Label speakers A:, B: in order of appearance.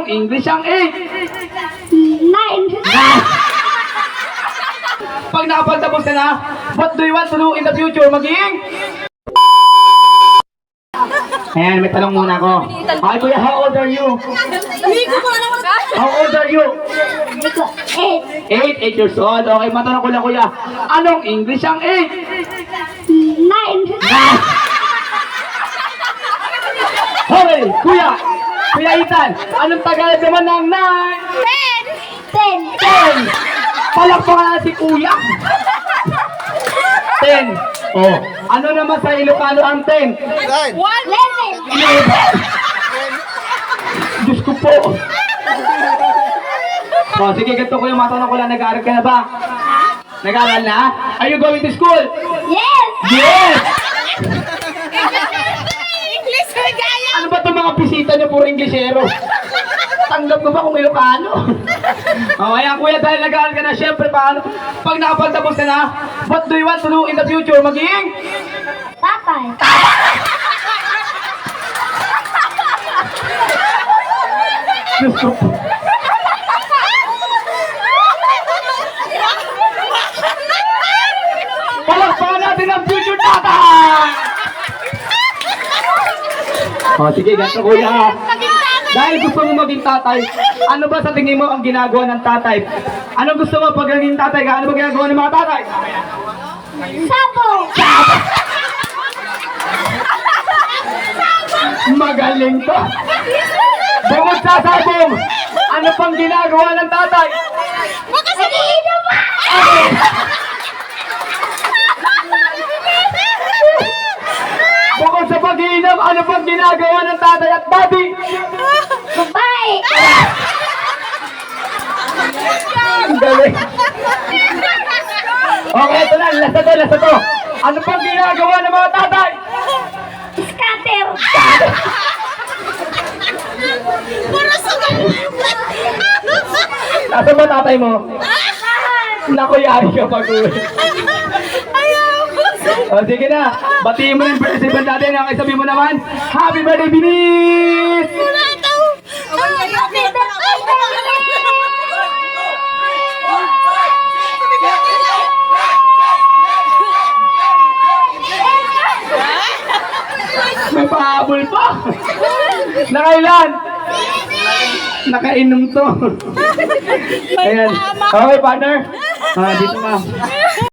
A: English ang 8?
B: 9.
A: Pag nakapagtapos ka na, what do you want to do in the future? Maging? Ayan, may tanong muna ako. Ay, kuya, how old are you? How old are you?
B: 8.
A: 8 years old. Okay, matanong ko lang, kuya. Anong English ang 8?
B: 9.
A: Hoy, kuya! Kuya Ethan, anong Tagalog naman ng 9?
B: 10.
A: 10! Palakpakan si kuya! 10. Oh, ano naman sa Ilocano ang 10?
B: 11.
A: Diyos ko po. Oh, sige, ganito ko yung matanong ko lang. Nag-aaral ka na ba? Nag-aaral na? Are you going to school?
B: Yes.
A: Yes!
B: English Ligaya.
A: Ano ba itong mga bisita niyo? Puro Inglesero. Tanggap ko ba kung Ilocano? Oh, ayan kuya, dahil nag-aaral ka na, syempre paano? Pag nakapagtapos ka na, what do you want to do in the future? Maging?
B: Tatay.
A: Diyos ko po. Palakpakan natin ang future tatay! Oh, sige, ganito kuya. Dahil gusto mo maging tatay, ano ba sa tingin mo ang ginagawa ng tatay? Ano gusto mo pag naging tatay ka? Ano ba ginagawa ng mga tatay?
B: Sabong.
A: Magaling to. Bukod sa sabong, ano pang ginagawa ng tatay?
B: Nagiinom pa.
A: Bukod sa pag-iinom, ano pang ginagawa ng tatay at daddy?
B: Babae.
A: Ang galing. Okay, ito na. Last na to. Ano pang ginagawa ng mga tatay?
B: Scatter.
A: Nasaan ba tatay mo? Naku, yari ka pag-uwi. O, sige na. Batiin mo yung president natin. Ang isabi mo naman, Happy Birthday, Binis! May pahabol pa. Nakailan? Nakainom to. Ayan. Okay, partner. Dito na.